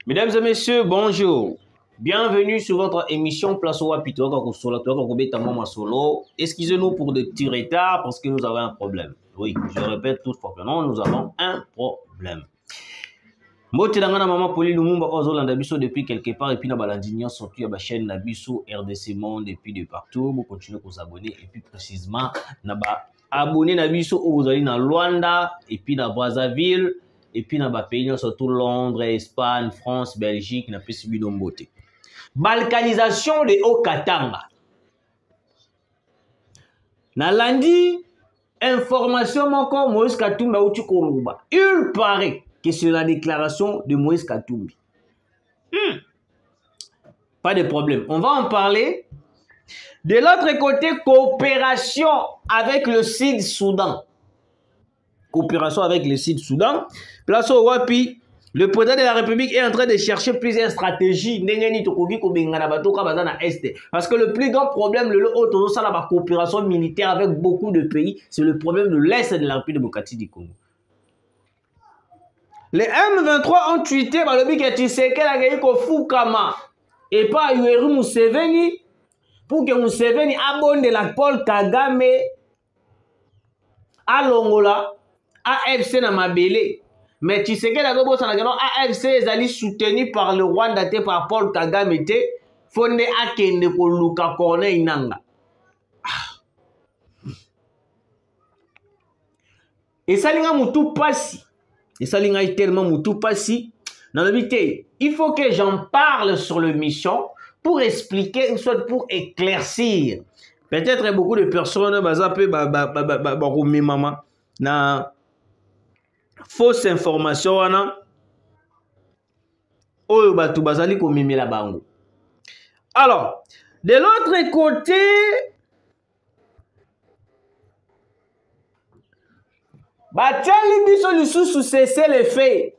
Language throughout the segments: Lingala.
Mesdames et messieurs, bonjour. Bienvenue sur votre émission Place au Wapito. Excusez-nous pour des petits retards parce que nous avons un problème. Oui, je répète toutefois que non, nous avons un problème. Motelangana maman Poli Lumumba Ozolanda Biso depuis quelque part et puis na balandignon surtout à la chaîne Nabiso RDC Monde et puis de partout. Vous continuez à vous abonner et puis précisément na ba abonner Nabiso où vous allez dans Luanda et puis dans Brazzaville. Et puis, dans les pays, surtout Londres, Espagne, France, Belgique, n'a pas subi de beauté. Balkanisation de Haut-Katanga. Dans lundi, information encore Moïse Katumbi ou Tchoukorouba. Il paraît que c'est la déclaration de Moïse Katumbi. Pas de problème. On va en parler. De l'autre côté, coopération avec le Sud-Soudan. Coopération avec le Sud-Soudan. Place au Wapi, le président de la République est en train de chercher plusieurs stratégies. Parce que le plus grand problème, la coopération militaire avec beaucoup de pays, c'est le problème de l'Est de la République démocratique du Congo. Les M23 ont tweeté que Tshisekedi a gagné Fukama et pas Yoweri Museveni pour que Museveni abonne la Paul Kagame à Longola. AFC na mabele. Mais tu sais que la AFC est soutenu par le Rwanda par Paul Kagame fonde akende ko luka kone inanga. Et ça linga mutu pasi. Et ça linga tellement mutu pasi. Il faut que j'en parle sur le mission pour expliquer, soit pour éclaircir. Peut-être beaucoup de personnes na fausse information wana oyo batu bazali ko mimela bango. Alors, de l'autre côté, batiali biso lisusu cesser les faits.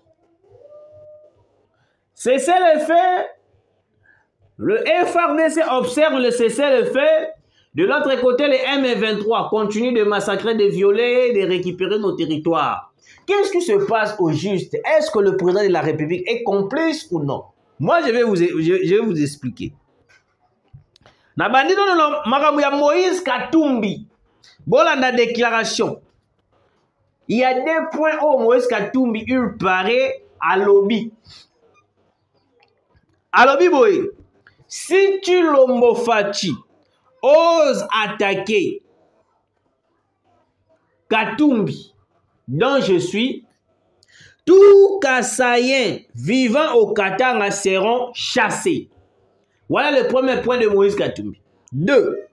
Cesser les faits. Le FARDC observe le cesser les faits. De l'autre côté, les M23 continuent de massacrer, de violer, de récupérer nos territoires. Qu'est-ce qui se passe au juste? Est-ce que le président de la République est complice ou non? Moi, je vais vous expliquer. Na bandido no makambo ya Moïse Katumbi. Bolanda déclaration. Il y a des points où Moïse Katumbi il paraît à lobby. À lobby boy. Si tu l'homofachi ose attaquer Katumbi, dont je suis, tous Kassaïens vivant au Katanga seront chassés. Voilà le premier point de Moïse Katumbi. 2.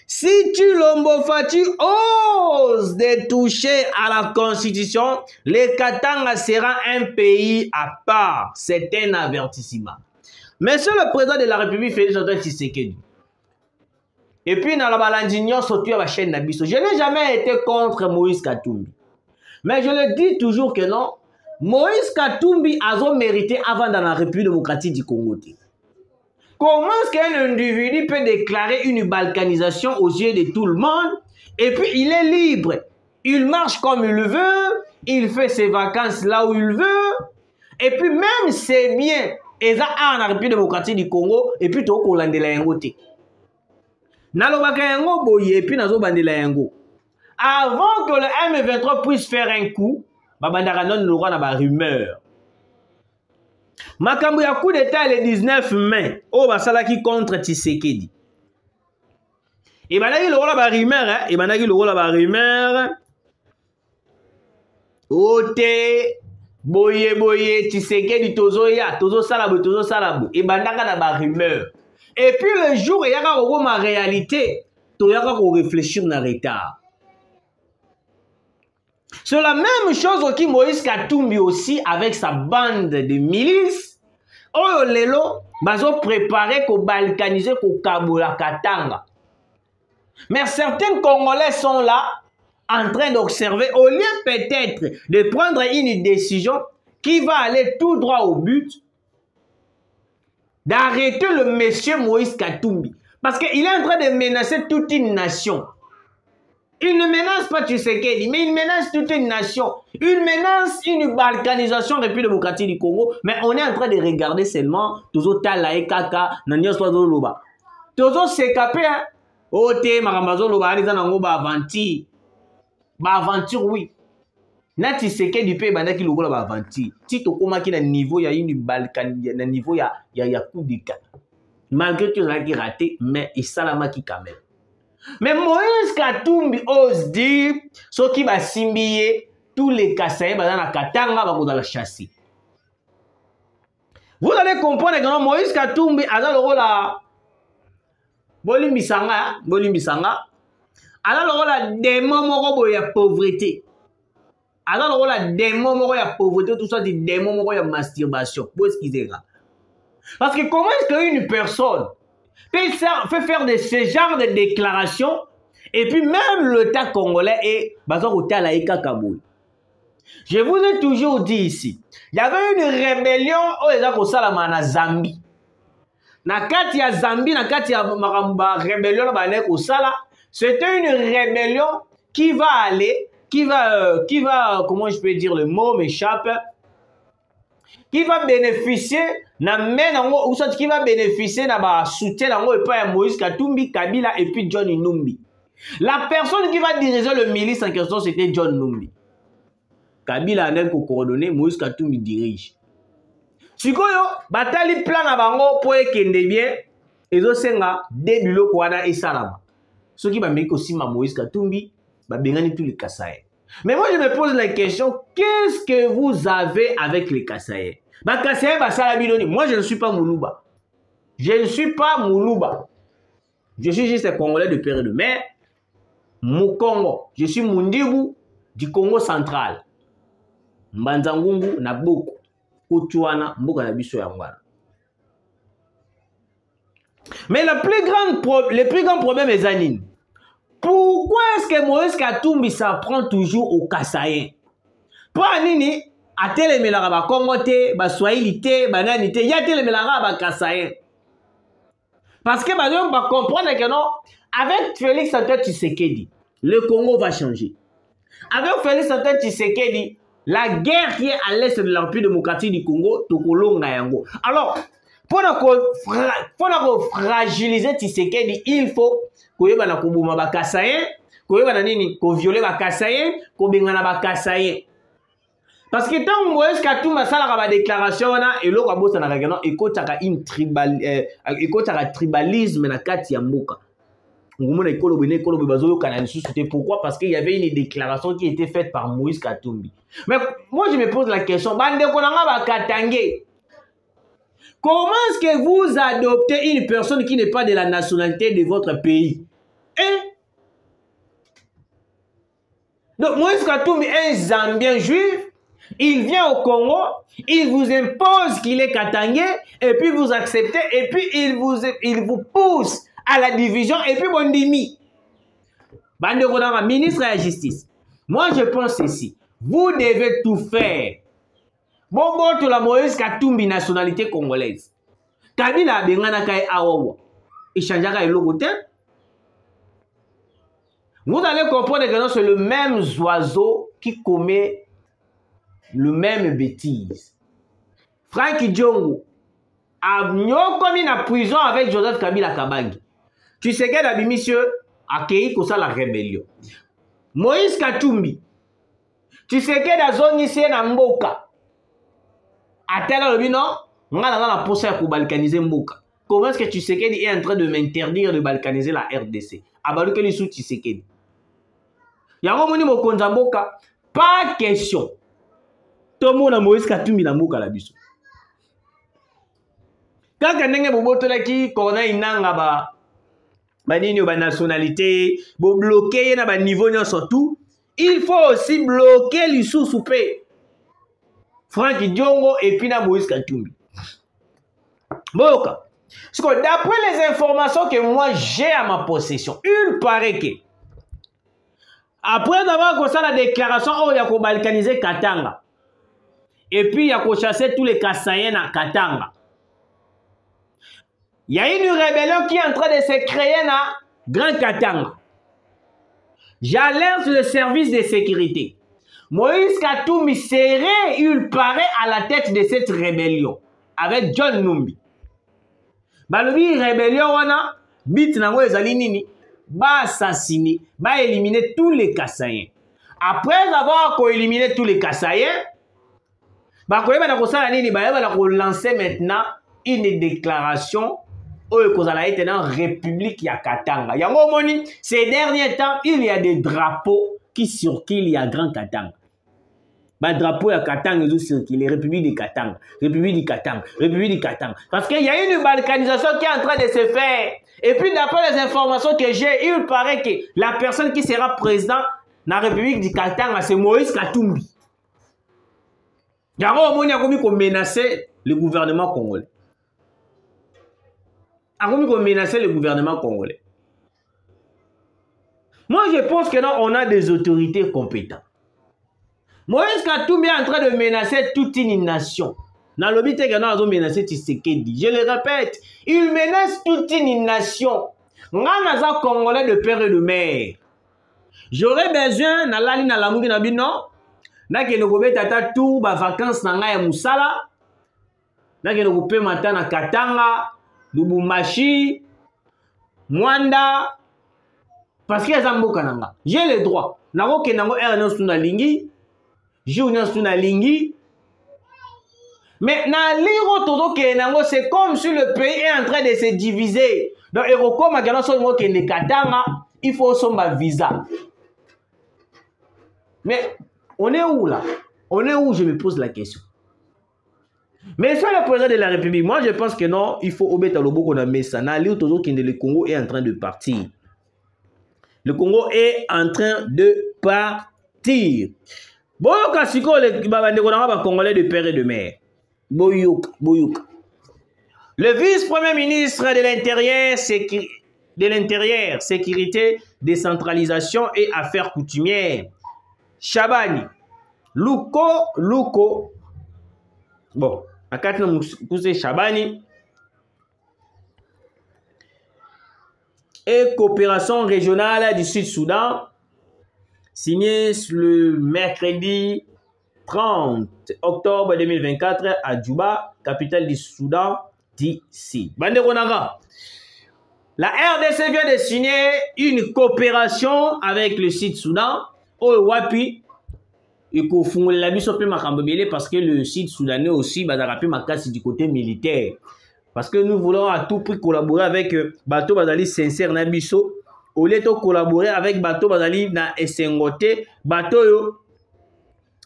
Si tu l'homofachi ose de toucher à la Constitution, le Katanga sera un pays à part. C'est un avertissement. Monsieur le président de la République, Félix Antoine Tshisekedi. Et puis, dans la balandignon, surtout à la chaîne Nabiso. Je n'ai jamais été contre Moïse Katumbi. Mais je le dis toujours que non. Moïse Katumbi a mérité avant dans la République démocratique du Congo. Comment est-ce qu'un individu peut déclarer une balkanisation aux yeux de tout le monde? Et puis, il est libre. Il marche comme il veut. Il fait ses vacances là où il veut. Et puis, même c'est bien. Et ça, dans la République démocratique du Congo. Et puis, tu as de la ngote. Nalobaka yango boye puis nazo bandela yango. Avant que le M23 puisse faire un coup, babandaka non le roi na ba rumeur. Makambo ya coup d'état le 19 mai, o basalaki contre Tshisekedi. Et banaki le roi ba rumeur hein, et banaki le roi ba rumeur. Ote boye Tshisekedi tozoya, tozo salabo et bandaka na ba rumeur. Et puis le jour, il y a ma réalité, il y a réfléchir dans retard. C'est la même chose que Moïse Katumbi aussi avec sa bande de milices. Oh lelo, bazo préparé pour balkaniser pour Kabola Katanga. Mais certains Congolais sont là en train d'observer au lieu peut-être de prendre une décision qui va aller tout droit au but. D'arrêter le monsieur Moïse Katumbi. Parce qu'il est en train de menacer toute une nation. Il ne menace pas Tshisekedi, mais il menace toute une nation. Il menace une balkanisation de la République démocratique du Congo. Mais on est en train de regarder seulement Tozo Talae Kaka, Nanyos Lozo Loba. Tozo Sekape, Ote, Marambazo Loba, Aliza Nango Avanti. Aventure, oui. Na Tshisekedi pe bandaki lokola ba aventure. Si tokomaki na niveau ya une Balkan, na niveau ya coup d'état. Malgré que ça a raté, mais il salamaki quand même. Mais Moïse Katumbi ose dire, ce qui va simbier tous les Kasaïens dans la Katanga va la chasser. Vous allez comprendre que Moïse Katumbi a dans le rôle à Bolimbisanga, a dans le rôle à démon moko ya pauvreté. A dans le rôle à démon moko ya pauvreté, tout ça des démons moko ya masturbation. Pour excuser là. Parce que comment est-ce qu'une personne peut faire de ce genre de déclarations et puis même l'État congolais est je vous ai toujours dit ici, il y avait une rébellion au Salama na Zambie. Na kati ya Zambie, na kati ya rébellion au Sala, c'était une rébellion qui va aller, qui va, comment je peux dire le mot m'échappe, qui va bénéficier qui va bénéficier d'un soutien de Moïse Katumbi, Kabila et puis John Numbi. La personne qui va diriger le milice en question, c'était John Numbi. Kabila a coordonné, Moïse Katumbi dirige. Si vous batali plan na bango pour ekende bien, ezo senga débilo kwana et salama. Ce qui va mettre aussi Moïse Katumbi, va bengani tous les Kasaïens. Mais moi je me pose la question, qu'est-ce que vous avez avec les Kasaïens? Moi je ne suis pas Moulouba. Je ne suis pas Moulouba. Je suis juste un Congolais de père et de mère. Moukongo. Je suis Mundibu du Congo central. Mbanzangungu na Boko. Otuana Mboka na biso yangwana. Mais le plus grand problème est Zanine. Pourquoi est-ce que Moïse Katumbi s'apprend toujours aux Kasaïens? Pour Anini, a telemelaka ba Congo te, ba Swahili te, ba nani te, ya telemelaka ba Kasaïen. Parce que on va comprendre que non, avec Félix Antoine Tshisekedi, le Congo va changer. Avec Félix Antoine Tshisekedi, la guerre qui est à l'est de la République démocratique du Congo, tokolonga yango. Alors, pour fragiliser Tshisekedi, il faut que ba na kubuma ba Kasaïen, que ba na nini, ko violer ba Kasaïen, ko bengana ba Kasaïen. Parce que tant que Moïse Katumbi a fait la déclaration, et l'autre a bossé dans la région, il y a un tribalisme dans la kati ya mboka. Pourquoi? Parce qu'il y avait une déclaration qui était faite par Moïse Katumbi. Mais moi je me pose la question, comment est-ce que vous adoptez une personne qui n'est pas de la nationalité de votre pays? Donc Moïse Katumbi est un Zambien juif. Il vient au Congo, il vous impose qu'il est katangé, et puis vous acceptez, et puis il vous pousse à la division, et puis bondimi. Bande ministre de la Justice. Moi je pense ceci. Vous devez tout faire. Bobo to la Moïse Katumbi nationalité congolaise. Kabila bengana kai awo. Il changera le logo. Vous allez comprendre que c'est le même oiseau qui commet le même bêtise. Frank Diongo a commis la prison avec Joseph Kabila Kabangi. Tu sais qu'elle a mis monsieur a accueilli comme ça la rébellion. Moïse Katumbi. Tu sais qu'elle a zone ici na Mboka. A tel le non, on a la poste pour balkaniser Mboka. Comment est-ce que tu sais qu'elle est en train de m'interdire de balkaniser la RDC? Abalu que les sous tu sais qu'elle. Yango moni mo konza Mboka, pas question. Tout le monde a Moïse Katumbi na Mboka la biso. Quand ndenge bobotola ki kona inanga ba nini ba nationalité, bo bloquer na ba niveau nyonso tout, il faut aussi bloquer les sous-soupé. Frank Diongo et puis na Moïse Katumbi. Mboka. Parce que d'après les informations que moi j'ai à ma possession, il paraît que après avoir fait la déclaration, il y a balkaniser Katanga. Et puis il y a chasser tous les Kasaïens à Katanga. Il y a une rébellion qui est en train de se créer dans Grand Katanga. J'alerte le service de sécurité. Moïse Katumbi serait, il paraît, à la tête de cette rébellion avec John Numbi. Balobi rébellion wana bit nango ezali nini ba assassiner, ba éliminer tous les Kassaïens. Après avoir éliminé tous les Kassaïens, ba koyeba na kosala nini ba yeba na ko lancer maintenant une déclaration oyo kozala ete dans République ya Katanga. Yango moni ces derniers temps il y a des drapeaux qui circulent à Grand Katanga. Bah, drapeau à Katanga, ils ont circulé, République du Katanga, République du Katanga, République du Katanga. Parce qu'il y a une balkanisation qui est en train de se faire. Et puis, d'après les informations que j'ai, il paraît que la personne qui sera président dans la République du Katanga, c'est Moïse Katumbi. Il y a un moment qui a menacé le gouvernement congolais. Il y a un moment qui a menacé le gouvernement congolais. Moi, je pense que non, on a des autorités compétentes. Moïse Katumbi est en train de menacer toute une nation. Dans le but que nous avons menacé Tshisekedi. Je le répète, il menace toute une nation. Nous sommes Congolais de père et de mère. J'aurais besoin, dans la ligne de la mouille, que nous avons tout les vacances dans la Moussala, que nous avons matin na Katanga, Lubumbashi, Mwanda, parce qu'il y a Zambo Kananga. J'ai le droit. Nous avons que Lingi. Mais c'est comme si le pays est en train de se diviser. Donc, il faut son visa. Mais on est où là? On est où? Je me pose la question. Mais sur le président de la République, moi je pense que non, il faut obéir à l'obot qu'on a mis ça. Le Congo est en train de partir. Le Congo est en train de partir. Boyoka siko le babandeko na ba Congolais de père et de mère. Boyoka. Le vice-premier ministre de l'Intérieur, sécurité, décentralisation et affaires coutumières, Chabani, Luko. Bon, à 4 Mousé Chabani. Et coopération régionale du Sud-Soudan. Signé le mercredi 30 octobre 2024 à Djouba, capitale du Soudan d'ici. Banderonaga. La RDC vient de signer une coopération avec le Sud-Soudan au Wapi. Et qu'on fout la mise au plus macambobélé parce que le Sud-Soudanais aussi va rappeler ma casse du côté militaire. Parce que nous voulons à tout prix collaborer avec Bato Bazali sincère Nabiso. Au lieu de collaborer avec Bato Bazali na Essengote, Bato yo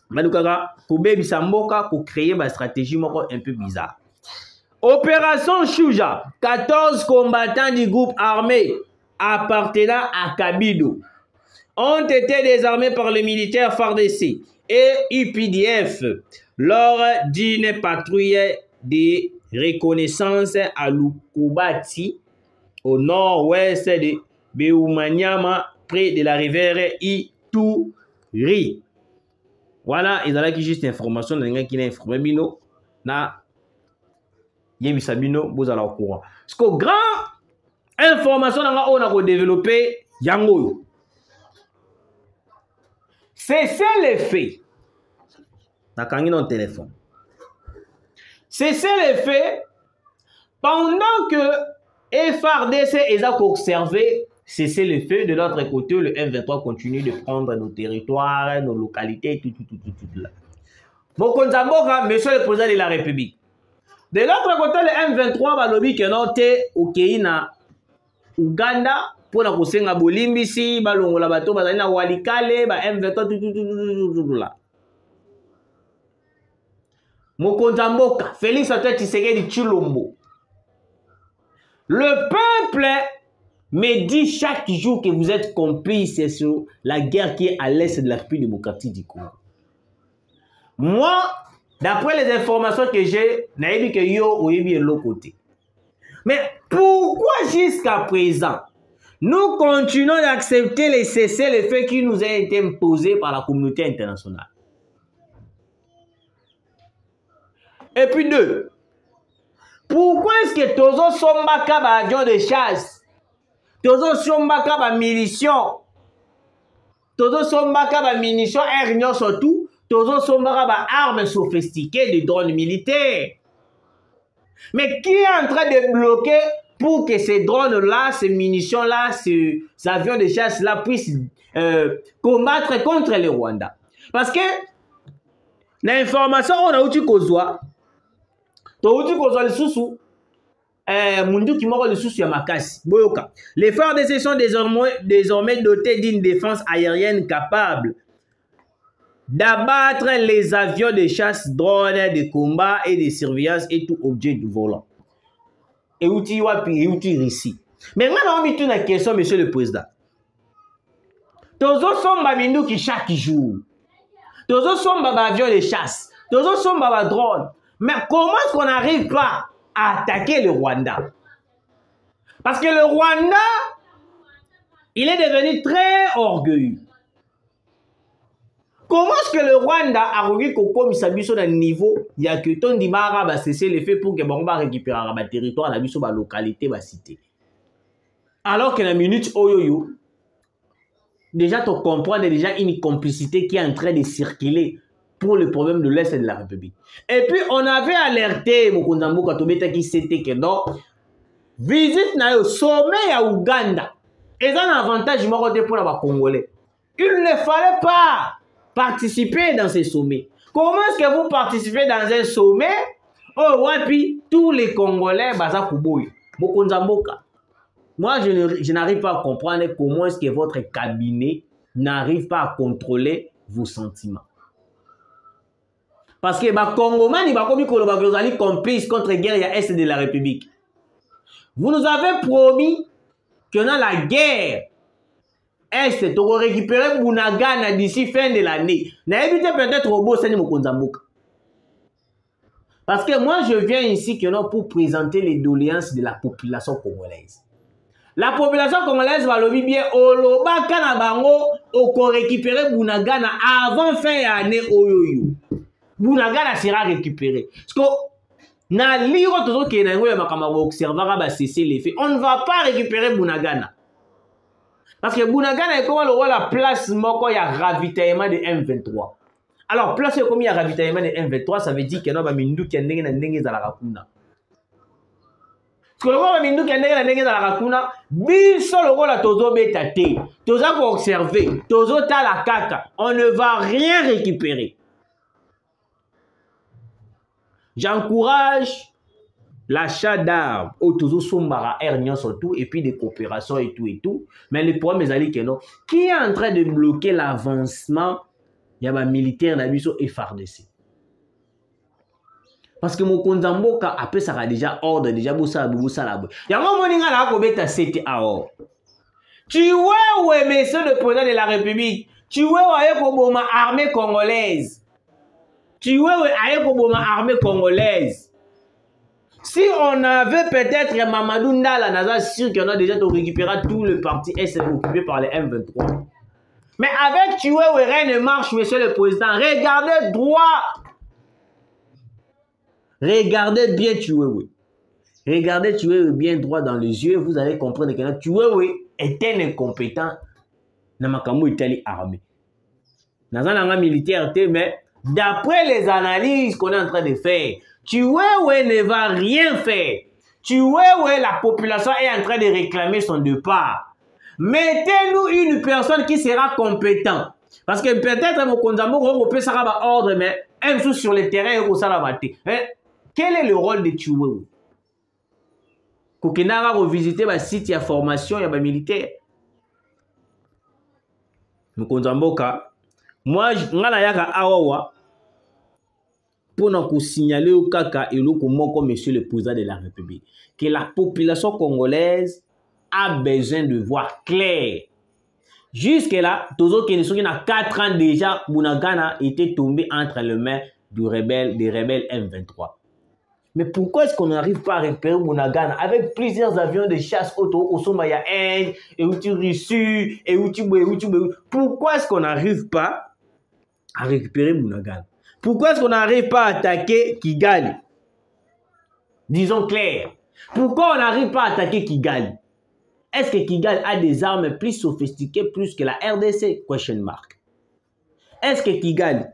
Manukaga pour Baby Samboka pour créer une stratégie un peu bizarre. Opération Chouja, 14 combattants du groupe armé appartenant à Kabido ont été désarmés par les militaires FARDC et UPDF lors d'une patrouille de reconnaissance à Lukubati au nord-ouest de Beoumanyama, près de la rivière Ituri. Voilà, ils ont juste information, qui n'a informé Bino, na Yemisabino, vous allez au courant. Parce que grand information, on a développé Yango. C'est ça les faits. N'a qu'un non téléphone. C'est ça les faits. Pendant que FARDC est observé, c'est le fait de l'autre côté, le M23 continue de prendre nos territoires, nos localités, tout là. Mon Konzamboka, monsieur le président de la République. De l'autre côté, le M23 va lobby que non au Kenya, Uganda, pour la Kosenga Bolimbisi, Balongola Bato, Bazalina Walikale, M23, tout là. Mon Konzamboka, Félix Antoine Tshisekedi Tshilombo. Le peuple me dit chaque jour que vous êtes complices sur la guerre qui est à l'est de la République démocratique du Congo. Moi, d'après les informations que j'ai, naïbi que yo ou yebi l'autre côté. Mais pourquoi jusqu'à présent, nous continuons d'accepter les cessez-le-feu qui nous a été imposés par la communauté internationale? Et puis deux, pourquoi est-ce que Tozo Sombaka ba avion de chasse, Tozo Sombaka ba milition, tozo sombaka ba munitions air nyonso tout, tozo sombaka ba armes sophistiquées de drones militaires. Mais qui est en train de bloquer pour que ces drones-là, ces munitions-là, ces avions de chasse-là puissent combattre contre le Rwanda? Parce que l'information on a eu kozwa, les sous Munduki moko le sous ya makasi. Boyoka. Les FARDC sont désormais dotés d'une défense aérienne capable d'abattre les avions de chasse, drones de combat et de surveillance et tout objet du volant. Et outil wapi, et outil ici. Mais maintenant, on a une question, monsieur le président. Tozo somba Munduki chaque jour. Tozo somba avion de chasse. Tozo somba drone. Mais comment est-ce qu'on n'arrive pas à attaquer le Rwanda? Parce que le Rwanda, il est devenu très orgueilleux. Comment est-ce que le Rwanda a réussi comme ça dans le niveau, il y a que ton dimara va cesser les faits pour que bon va récupérer le territoire, la la localité, la cité. Alors que la minute oyoyo, déjà tu comprends déjà une complicité qui est en train de circuler pour le problème de l'Est de la République. Et puis on avait alerté Mokonzambo Katobeta qui c'était que non, visite na sommet à Ouganda. Et ça un avantage pour les Congolais. Il ne fallait pas participer dans ces sommets. Comment est-ce que vous participez dans un sommet? Oh, wapi, tous les Congolais, baza kuboy. Mokonzamboka. Moi, je n'arrive pas à comprendre comment est-ce que votre cabinet n'arrive pas à contrôler vos sentiments. Parce que les Congolais, vous allez complice contre la guerre à l'Est de la République. Vous nous avez promis que dans la guerre, Est, tu vas récupérer Bunagana d'ici fin de l'année. N'évitez peut-être au beau Seigneur Mokonzamboka. Parce que moi, je viens ici pour présenter les doléances de la population congolaise. La population congolaise va le dire bien, Oloba Kanabango, on récupérer Bunagana avant fin d'année Oyoyo. Bunagana sera récupéré. Parce que na liro toujours que na ngoya makama observera ba cesser les faits. On ne va pas récupérer Bunagana. Parce que Bunagana est comme la place moko ya ravitaillement de M23. Alors place comme il y a ravitaillement de M23, ça veut dire que non ba mindu ki ndenge na ndenge za la rakuna. Parce que le ba mindu ki ndenge na ndenge za la rakuna, biso lokola tozo beta te. Toza ko observer, tozo ta la kaka, on ne va rien récupérer. J'encourage l'achat d'armes, autour sombara, hernion surtout, et puis des coopérations et tout. Mais le problème est que non. Qui est en train de bloquer l'avancement? Il y a un militaire et FARDC. Parce que mon Mokonzamboka, après ça a déjà ordre, déjà boussa. Il y a un moment où il y a un c'était à or. Tu vois où est monsieur le président de la République? Tu vois où est l'armée congolaise? Tu vois où est l'armée congolaise? Si on avait peut-être Mamadou Ndala, Naza sûr qu'on a déjà récupéré tout le parti S occupé par les M23. Mais avec Tué où rien ne marche, monsieur le président, regardez droit. Regardez bien Tué. Regardez Tué bien droit dans les yeux, vous allez comprendre que Tué est un incompétent. Namakamu Italie armée. Naza nanga militaire, mais d'après les analyses qu'on est en train de faire, Tué ne va rien faire. Tué, la population est en train de réclamer son départ. Mettez-nous une personne qui sera compétente. Parce que peut-être Mokonzambo peut faire un ordre, mais un sous sur le terrain et au salamati. Quel est le rôle de Tué? Kokenara revisiter le site de formation et militaire. Mokonzamboka, moi, je suis awawa. Pour nous signaler au kaka et comme monsieur le président de la République que la population congolaise a besoin de voir clair. Jusque-là, toujours qu'il y a 4 ans déjà, Bunagana était tombé entre les mains des rebelles M23. Mais pourquoi est-ce qu'on n'arrive pas à récupérer Bunagana avec plusieurs avions de chasse autour au Somalia Inde, et Russie, et pourquoi est-ce qu'on n'arrive pas à récupérer Bunagana? Pourquoi est-ce qu'on n'arrive pas à attaquer Kigali? Disons clair. Pourquoi on n'arrive pas à attaquer Kigali? Est-ce que Kigali a des armes plus sophistiquées plus que la RDC? Question mark. Est-ce que Kigali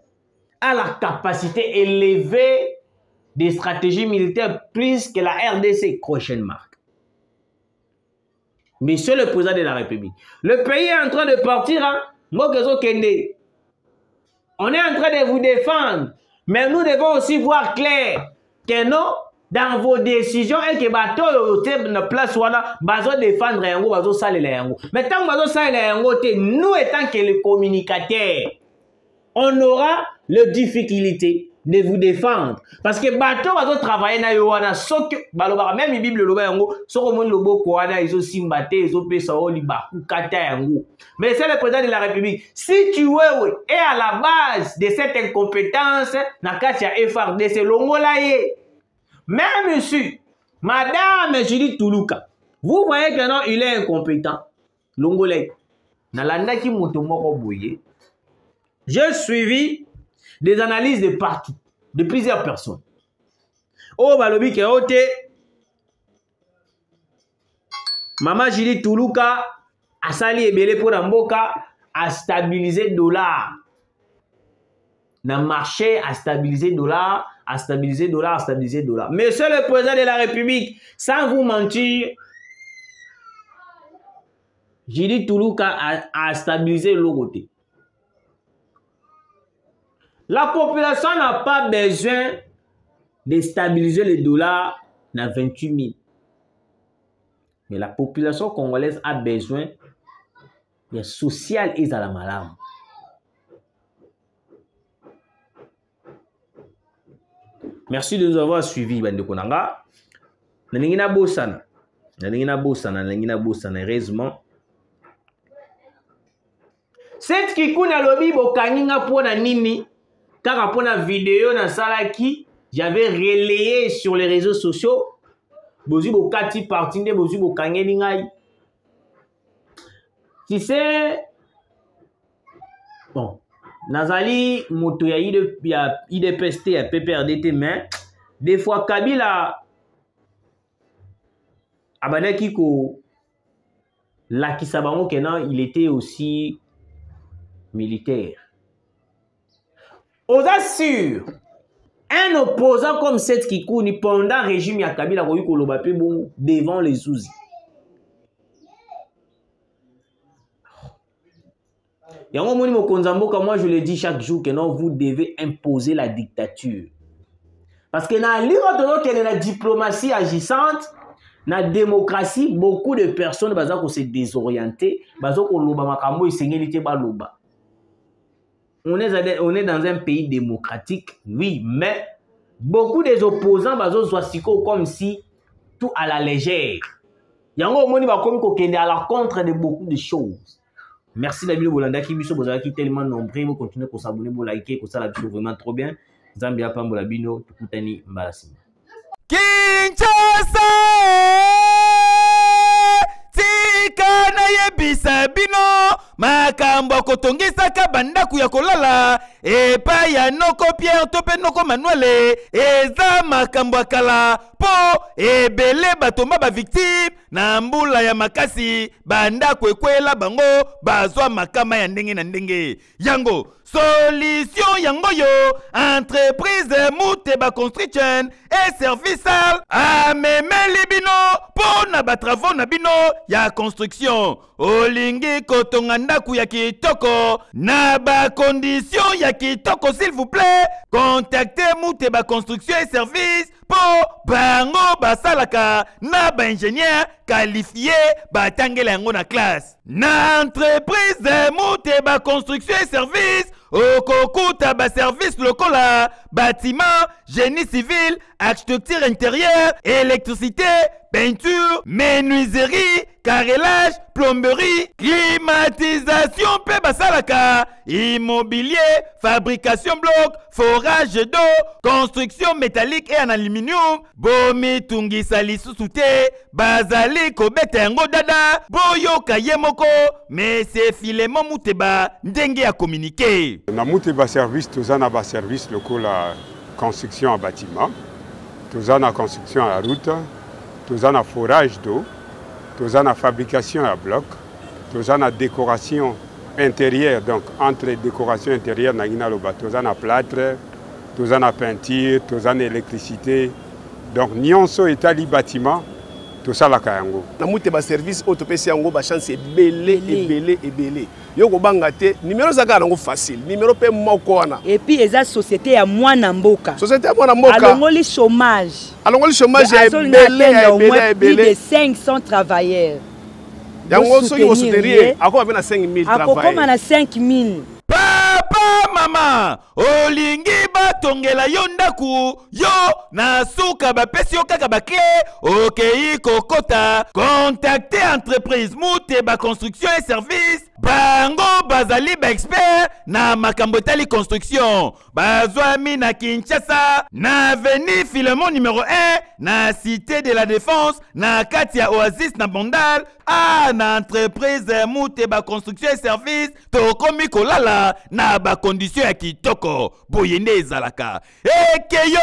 a la capacité élevée des stratégies militaires plus que la RDC? Question mark. Monsieur le président de la République, le pays est en train de partir, hein? Mokezo Kende. On est en train de vous défendre, mais nous devons aussi voir clair que non, dans vos décisions, et que bateau na place voilà, bazo défendre yango, bazo saler yango. Mais tant que bazo saler yango, nous étant que les communicateurs, on aura les difficultés de vous défendre. Parce que bateau bazo travailler na yoana, sok baloba même Bible loba yango, sok mon lobo koana iso simbate, iso pesa oliba kata yango. Mais c'est le président de la République. Si tu es à la base de cette incompétence, na katia FRDC longola ye. Mais monsieur, madame Julie Toulouka, vous voyez que non, il est incompétent. Longolais. Nalanda ki motomoko boye. J'ai suivi des analyses de partout, de plusieurs personnes. Oh, balobi ke ote. Maman Julie Toulouka a sali ebele pour Mboka a stabilisé le dollar. Na marché a stabilisé le dollar. À stabiliser le dollar, à stabiliser le dollar. Monsieur le président de la République, sans vous mentir, Julie Toulouka a stabilisé le côté. La population n'a pas besoin de stabiliser le dollar dans 28 000. Mais la population congolaise a besoin de social et à la malade. Merci de nous avoir suivis, Bande Konanga. Nalingina Bosana. Heureusement. Cette Kikuna Lobi Bokaninga Pona Nini, car après la vidéo dans Salaki, j'avais relayé sur les réseaux sociaux. Bozu Bokati partinde, Bozu Bokangelingai. Tu sais, bon. Nazali moto ya IDPST ya PPRDT mais des fois Kabila abandaki ko la kisabango kenan il était aussi militaire. Aux assure un opposant comme cette Kikouni pendant régime ya Kabila ko yuko loba pe bon devant les Souzi. Moi je le dis chaque jour que non, vous devez imposer la dictature. Parce que dans la diplomatie agissante, dans la démocratie, beaucoup de personnes vont se désorienter. On est dans un pays démocratique, oui, mais beaucoup des opposants vont comme si tout à la légère. Il y a à la contre de beaucoup de choses. Merci David Bolanda qui est tellement nombreux. Vous continuez à s'abonner, à liker, à la vidéo vraiment trop bien. Zambia Pambola Bino, Tukutani Mbalasima. Kinshasa Tikana yebisa bino makambo kotongisaka bandaku ya kolala epa ya noko Pierre tope noko Manuel eza makambo akala po ebele batomba ba victime na mbula ya makasi bandaku ekwela bango bazwa makama ya ndenge na ndenge yango solution yango yo entreprise Muteba Construction et service amemeli bino po na ba travaux na bino ya construction olingi kotonga ndaku ya kitoko na ba condition ya kitoko s'il vous plaît contactez Muteba Construction et service po bango basalaka na ba ingénieur qualifié batangela yango na classe na entreprise Muteba Construction et service okokuta ba service lokola bâtiment génie civil architecture intérieure électricité peinture menuiserie carrelage plomberie climatisation pe basalaka immobilier fabrication bloc forage d'eau construction métallique et en aluminium bomi tungisa lisusu te bazali kobeta yango dada boyoka ye moko mais c'est Filemon Muteba ndenge ya communiquer na Muteba service tozana ba service lokola construction en bâtiment tozana construction à la route tozana forage d'eau toza na fabrication à bloc, toza na décoration intérieure, donc entre décoration intérieure na gina loba, toza na plâtre, toza na peinture, toza na électricité, donc nyonso etali bâtiment, tout ça la kayango. Na mute ba service autopesi yango ba chance ebele. Yoko bangate numéro zaka nango facile, numéro pe moko wana. Et puis eza société ya mwana mboka. Société ya mwana mboka. Alongoli chômage. Alongoli chômage ebele. Plus de 500 travailleurs. Yango soki o soutenir akoma pe na 5000 travailleurs. Akoma na 5000. Papa mama olingi batongela yo ndaku yo na suka bapesi yo kaka bakle okei kokota contacte entreprise mute ba construction et service bango bazali ba expert na makambo etali construction bazwami na Kinshasa na avenue Philemon numéro 1 na cité de la défense na kati ya Oasis na Bondal na entreprise mute ba construction et service tokomi kolala na ba condition ya kitoko boyende ezalaka ekeyo